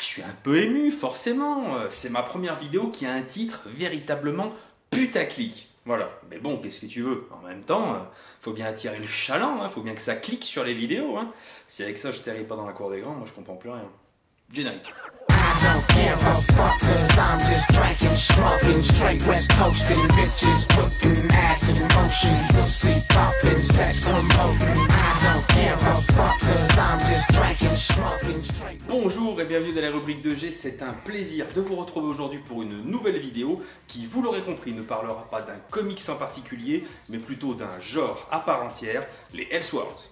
je suis un peu ému, forcément. C'est ma première vidéo qui a un titre véritablement putaclic. Voilà, mais bon, qu'est-ce que tu veux? En même temps, faut bien attirer le chaland, faut bien que ça clique sur les vidéos. Si avec ça je t'arrive pas dans la cour des grands, moi je comprends plus rien. Générique. Don't care a fuck, cause I'm just drinking, smoking, straight west coasting, bitches putting ass in motion, pussy popping, sex promoting. I don't care a fuck, cause I'm just drinking, smoking, straight. Bonjour et bienvenue dans la rubrique de G, c'est un plaisir de vous retrouver aujourd'hui pour une nouvelle vidéo qui, vous l'aurez compris, ne parlera pas d'un comics en particulier, mais plutôt d'un genre à part entière, les Elseworlds.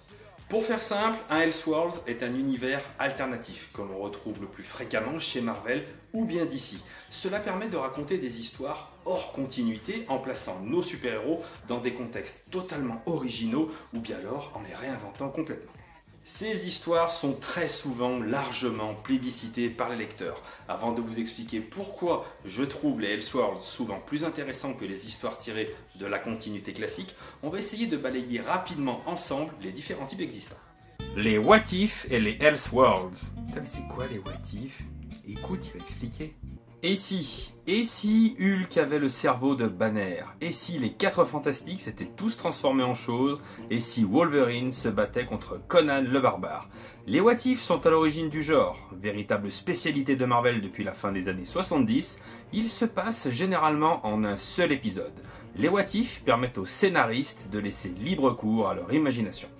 Pour faire simple, un Elseworld est un univers alternatif que l'on retrouve le plus fréquemment chez Marvel ou bien DC. Cela permet de raconter des histoires hors continuité en plaçant nos super-héros dans des contextes totalement originaux ou bien alors en les réinventant complètement. Ces histoires sont très souvent largement plébiscitées par les lecteurs. Avant de vous expliquer pourquoi je trouve les Elseworlds souvent plus intéressants que les histoires tirées de la continuité classique, on va essayer de balayer rapidement ensemble les différents types existants. Les What If et les Elseworlds. Putain, mais c'est quoi les What If? Écoute, il va expliquer. Et si Hulk avait le cerveau de Banner? Et si les 4 Fantastiques s'étaient tous transformés en choses? Et si Wolverine se battait contre Conan le Barbare? Les What If sont à l'origine du genre. Véritable spécialité de Marvel depuis la fin des années 70, ils se passent généralement en un seul épisode. Les What If permettent aux scénaristes de laisser libre cours à leur imagination.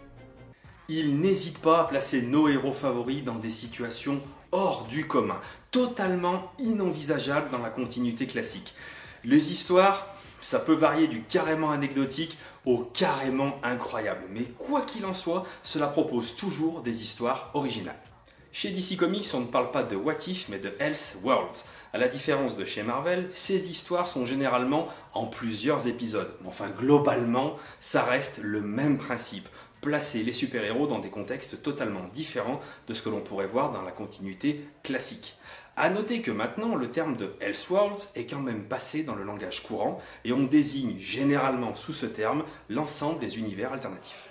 Ils n'hésitent pas à placer nos héros favoris dans des situations hors du commun, totalement inenvisageables dans la continuité classique. Les histoires, ça peut varier du carrément anecdotique au carrément incroyable, mais quoi qu'il en soit, cela propose toujours des histoires originales. Chez DC Comics, on ne parle pas de What If, mais de Elseworlds. À la différence de chez Marvel, ces histoires sont généralement en plusieurs épisodes. Enfin, globalement, ça reste le même principe. Placer les super-héros dans des contextes totalement différents de ce que l'on pourrait voir dans la continuité classique. A noter que maintenant, le terme de Elseworlds est quand même passé dans le langage courant et on désigne généralement sous ce terme l'ensemble des univers alternatifs.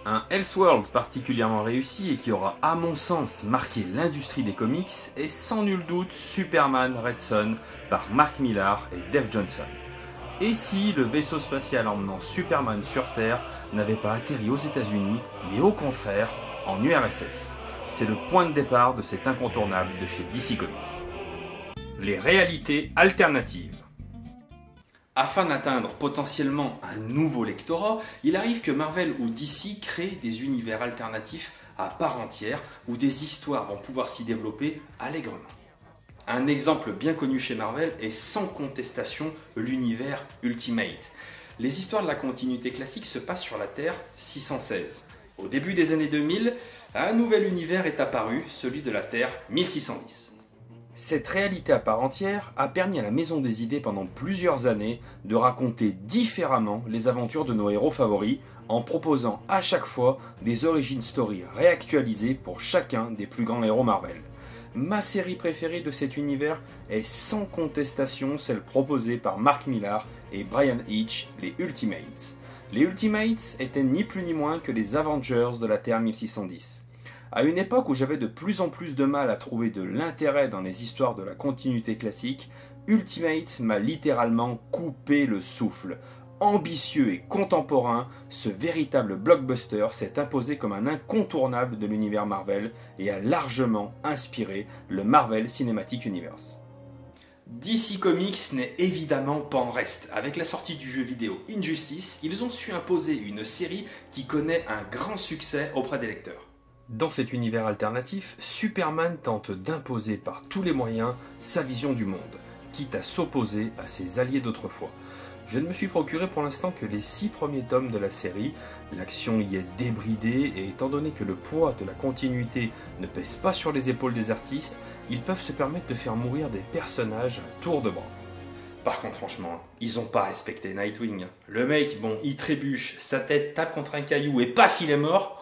Un Elseworld particulièrement réussi et qui aura, à mon sens, marqué l'industrie des comics est sans nul doute Superman Red Son par Mark Millar et Dave Johnson. Et si le vaisseau spatial emmenant Superman sur Terre n'avait pas atterri aux États-Unis, mais au contraire en URSS? C'est le point de départ de cet incontournable de chez DC Comics. Les réalités alternatives. Afin d'atteindre potentiellement un nouveau lectorat, il arrive que Marvel ou DC créent des univers alternatifs à part entière où des histoires vont pouvoir s'y développer allègrement. Un exemple bien connu chez Marvel est sans contestation l'univers Ultimate. Les histoires de la continuité classique se passent sur la Terre 616. Au début des années 2000, un nouvel univers est apparu, celui de la Terre 1610. Cette réalité à part entière a permis à la Maison des Idées pendant plusieurs années de raconter différemment les aventures de nos héros favoris en proposant à chaque fois des origin stories réactualisées pour chacun des plus grands héros Marvel. Ma série préférée de cet univers est sans contestation celle proposée par Mark Millar et Brian Hitch, les Ultimates. Les Ultimates étaient ni plus ni moins que les Avengers de la Terre 1610. À une époque où j'avais de plus en plus de mal à trouver de l'intérêt dans les histoires de la continuité classique, Ultimate m'a littéralement coupé le souffle. Ambitieux et contemporain, ce véritable blockbuster s'est imposé comme un incontournable de l'univers Marvel et a largement inspiré le Marvel Cinematic Universe. DC Comics n'est évidemment pas en reste. Avec la sortie du jeu vidéo Injustice, ils ont su imposer une série qui connaît un grand succès auprès des lecteurs. Dans cet univers alternatif, Superman tente d'imposer par tous les moyens sa vision du monde, quitte à s'opposer à ses alliés d'autrefois. Je ne me suis procuré pour l'instant que les 6 premiers tomes de la série, l'action y est débridée et étant donné que le poids de la continuité ne pèse pas sur les épaules des artistes, ils peuvent se permettre de faire mourir des personnages à tour de bras. Par contre franchement, ils n'ont pas respecté Nightwing. Le mec, bon, il trébuche, sa tête tape contre un caillou et paf, il est mort.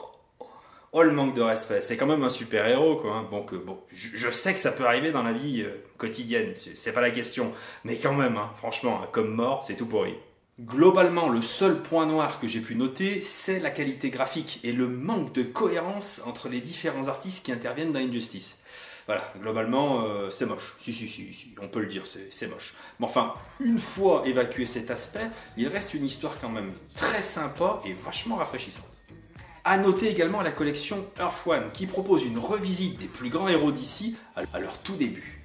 Oh le manque de respect, c'est quand même un super héros quoi. Bon, je sais que ça peut arriver dans la vie quotidienne, c'est pas la question, mais quand même, franchement, comme mort, c'est tout pourri. Globalement, le seul point noir que j'ai pu noter, c'est la qualité graphique et le manque de cohérence entre les différents artistes qui interviennent dans Injustice. Voilà, globalement, c'est moche. Si, on peut le dire, c'est moche. Mais enfin, une fois évacué cet aspect, il reste une histoire quand même très sympa et vachement rafraîchissante. A noter également la collection Earth One, qui propose une revisite des plus grands héros d'ici à leur tout début.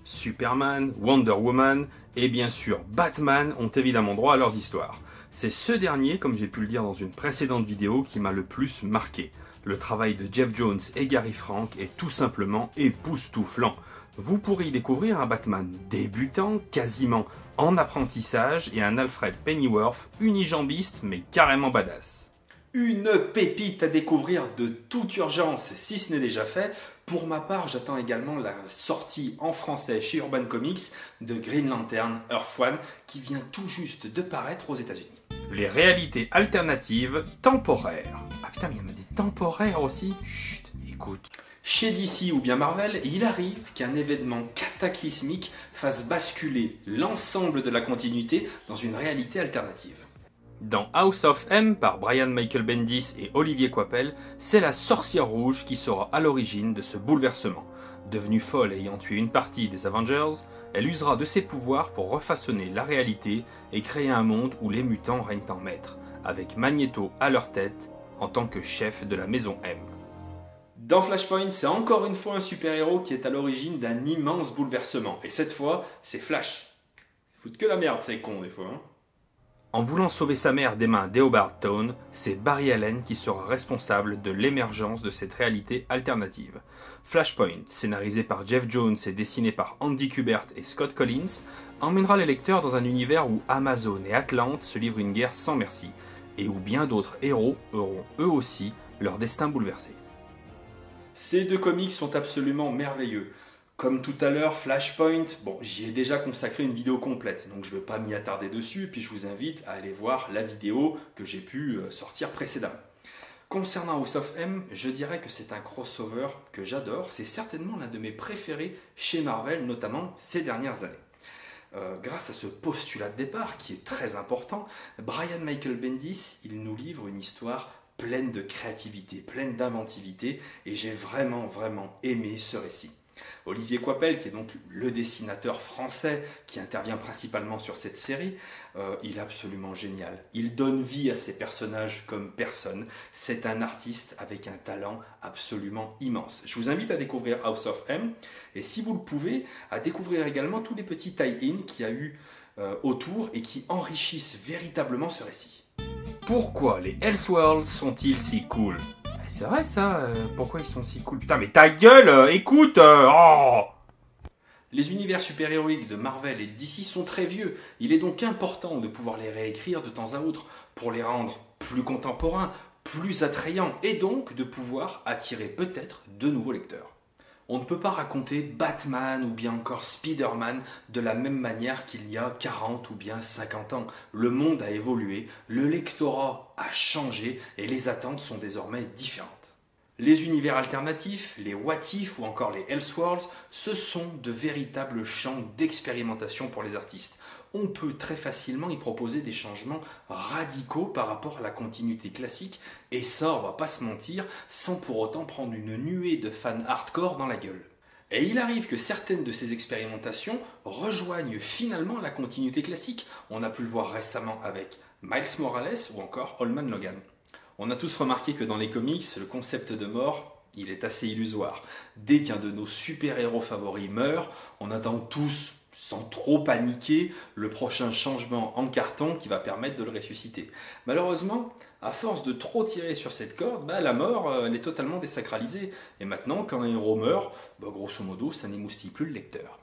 Superman, Wonder Woman et bien sûr Batman ont évidemment droit à leurs histoires. C'est ce dernier, comme j'ai pu le dire dans une précédente vidéo, qui m'a le plus marqué. Le travail de Geoff Johns et Gary Frank est tout simplement époustouflant. Vous pourrez y découvrir un Batman débutant, quasiment en apprentissage, et un Alfred Pennyworth unijambiste mais carrément badass. Une pépite à découvrir de toute urgence, si ce n'est déjà fait. Pour ma part, j'attends également la sortie en français chez Urban Comics de Green Lantern Earth One, qui vient tout juste de paraître aux États-Unis. Les réalités alternatives temporaires. Ah putain, mais il y en a des temporaires aussi. Chut, écoute. Chez DC ou bien Marvel, il arrive qu'un événement cataclysmique fasse basculer l'ensemble de la continuité dans une réalité alternative. Dans House of M par Brian Michael Bendis et Olivier Coipel, c'est la sorcière rouge qui sera à l'origine de ce bouleversement. Devenue folle ayant tué une partie des Avengers, elle usera de ses pouvoirs pour refaçonner la réalité et créer un monde où les mutants règnent en maître, avec Magneto à leur tête en tant que chef de la maison M. Dans Flashpoint, c'est encore une fois un super-héros qui est à l'origine d'un immense bouleversement. Et cette fois, c'est Flash. Ils foutent que la merde, c'est con des fois. Hein. En voulant sauver sa mère des mains d'Eobard Thawne, c'est Barry Allen qui sera responsable de l'émergence de cette réalité alternative. Flashpoint, scénarisé par Geoff Johns et dessiné par Andy Kubert et Scott Collins, emmènera les lecteurs dans un univers où Amazon et Atlante se livrent une guerre sans merci, et où bien d'autres héros auront eux aussi leur destin bouleversé. Ces deux comics sont absolument merveilleux. Comme tout à l'heure, Flashpoint, bon, j'y ai déjà consacré une vidéo complète, donc je ne veux pas m'y attarder dessus, puis je vous invite à aller voir la vidéo que j'ai pu sortir précédemment. Concernant House of M, je dirais que c'est un crossover que j'adore, c'est certainement l'un de mes préférés chez Marvel, notamment ces dernières années. Grâce à ce postulat de départ qui est très important, Brian Michael Bendis, il nous livre une histoire pleine de créativité, pleine d'inventivité, et j'ai vraiment aimé ce récit. Olivier Coipel, qui est donc le dessinateur français qui intervient principalement sur cette série, il est absolument génial. Il donne vie à ses personnages comme personne. C'est un artiste avec un talent absolument immense. Je vous invite à découvrir House of M, et si vous le pouvez, à découvrir également tous les petits tie-in qu'il y a eu autour et qui enrichissent véritablement ce récit. Pourquoi les Elseworlds sont-ils si cool ? C'est vrai ça, pourquoi ils sont si cool? Putain mais ta gueule, écoute oh. Les univers super-héroïques de Marvel et DC sont très vieux, il est donc important de pouvoir les réécrire de temps à autre pour les rendre plus contemporains, plus attrayants et donc de pouvoir attirer peut-être de nouveaux lecteurs. On ne peut pas raconter Batman ou bien encore Spider-Man de la même manière qu'il y a 40 ou bien 50 ans. Le monde a évolué, le lectorat a changé et les attentes sont désormais différentes. Les univers alternatifs, les What If ou encore les Elseworlds, ce sont de véritables champs d'expérimentation pour les artistes. On peut très facilement y proposer des changements radicaux par rapport à la continuité classique, et ça, on va pas se mentir, sans pour autant prendre une nuée de fans hardcore dans la gueule. Et il arrive que certaines de ces expérimentations rejoignent finalement la continuité classique. On a pu le voir récemment avec Miles Morales ou encore Holman Logan. On a tous remarqué que dans les comics, le concept de mort, il est assez illusoire. Dès qu'un de nos super-héros favoris meurt, on attend tous, sans trop paniquer, le prochain changement en carton qui va permettre de le ressusciter. Malheureusement, à force de trop tirer sur cette corde, la mort elle est totalement désacralisée. Et maintenant, quand un héros meurt, grosso modo, ça n'émoustille plus le lecteur.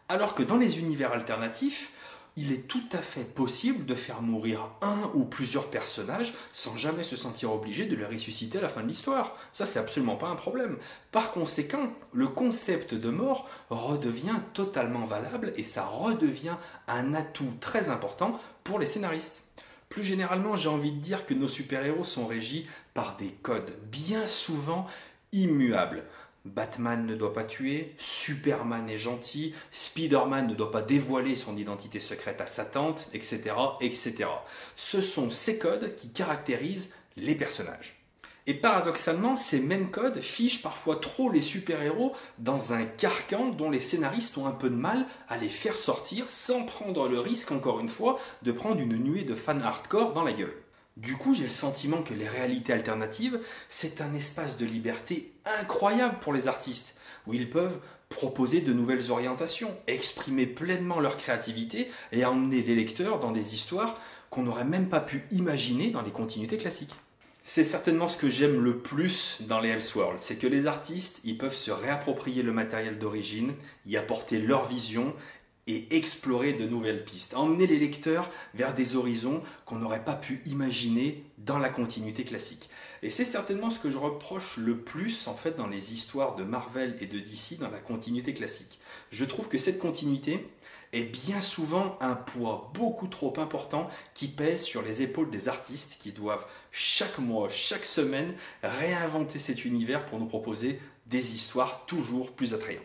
Alors que dans les univers alternatifs, il est tout à fait possible de faire mourir un ou plusieurs personnages sans jamais se sentir obligé de les ressusciter à la fin de l'histoire. Ça, c'est absolument pas un problème. Par conséquent, le concept de mort redevient totalement valable et ça redevient un atout très important pour les scénaristes. Plus généralement, j'ai envie de dire que nos super-héros sont régis par des codes bien souvent immuables. Batman ne doit pas tuer, Superman est gentil, Spider-Man ne doit pas dévoiler son identité secrète à sa tante, etc., etc. Ce sont ces codes qui caractérisent les personnages. Et paradoxalement, ces mêmes codes fichent parfois trop les super-héros dans un carcan dont les scénaristes ont un peu de mal à les faire sortir sans prendre le risque, encore une fois, de prendre une nuée de fans hardcore dans la gueule. Du coup, j'ai le sentiment que les réalités alternatives, c'est un espace de liberté incroyable pour les artistes, où ils peuvent proposer de nouvelles orientations, exprimer pleinement leur créativité et emmener les lecteurs dans des histoires qu'on n'aurait même pas pu imaginer dans les continuités classiques. C'est certainement ce que j'aime le plus dans les Elseworlds, c'est que les artistes, ils peuvent se réapproprier le matériel d'origine, y apporter leur vision et explorer de nouvelles pistes, emmener les lecteurs vers des horizons qu'on n'aurait pas pu imaginer dans la continuité classique. Et c'est certainement ce que je reproche le plus en fait dans les histoires de Marvel et de DC dans la continuité classique. Je trouve que cette continuité est bien souvent un poids beaucoup trop important qui pèse sur les épaules des artistes qui doivent chaque mois, chaque semaine réinventer cet univers pour nous proposer des histoires toujours plus attrayantes.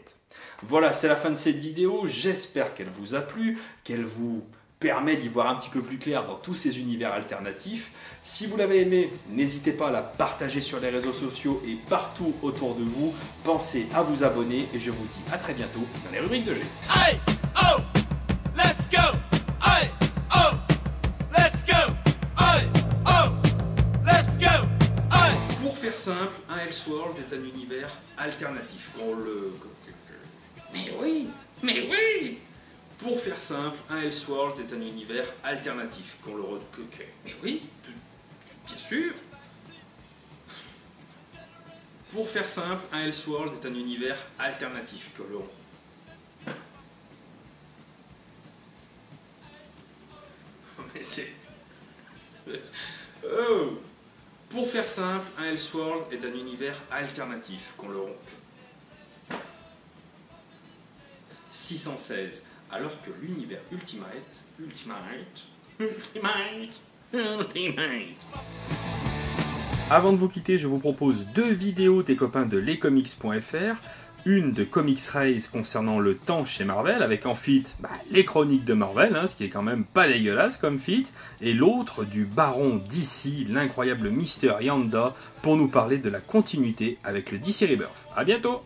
Voilà, c'est la fin de cette vidéo, j'espère qu'elle vous a plu, qu'elle vous permet d'y voir un petit peu plus clair dans tous ces univers alternatifs. Si vous l'avez aimé, n'hésitez pas à la partager sur les réseaux sociaux et partout autour de vous. Pensez à vous abonner et je vous dis à très bientôt dans les rubriques de G. Hey, oh, let's go. Hey, oh, let's go. Hey, oh, let's go. Hey. Pour faire simple, un Elseworld est un univers alternatif. Mais oui. Pour faire simple, un Elseworld est un univers alternatif. Mais oui, bien sûr. Pour faire simple, un Elseworld est un univers alternatif que l'on... Mais c'est... Oh. Pour faire simple, un Elseworld est un univers alternatif qu'on le rompe. 616, alors que l'univers Ultimate. Avant de vous quitter, je vous propose 2 vidéos des copains de lescomics.fr. Une de Comics Race concernant le temps chez Marvel, avec en feat les chroniques de Marvel, ce qui est quand même pas dégueulasse comme feat, et l'autre du baron DC, l'incroyable Mr. Yanda, pour nous parler de la continuité avec le DC Rebirth. A bientôt!